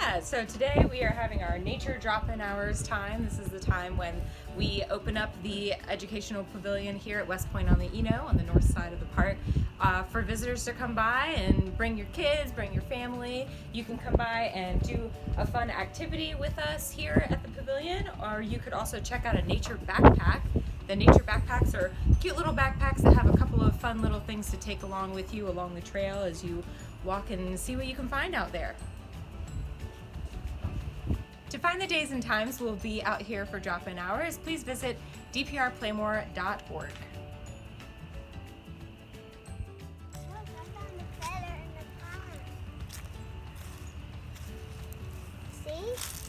Yeah, so today we are having our nature drop-in hours time. This is the time when we open up the educational pavilion here at West Point on the Eno on the north side of the park for visitors to come by and bring your kids, bring your family. You can come by and do a fun activity with us here at the pavilion, or you could also check out a nature backpack. The nature backpacks are cute little backpacks that have a couple of fun little things to take along with you along the trail as you walk and see what you can find out there. To find the days and times we'll be out here for drop-in hours, please visit dprplaymore.org. Look, I found a feather in the pond. See?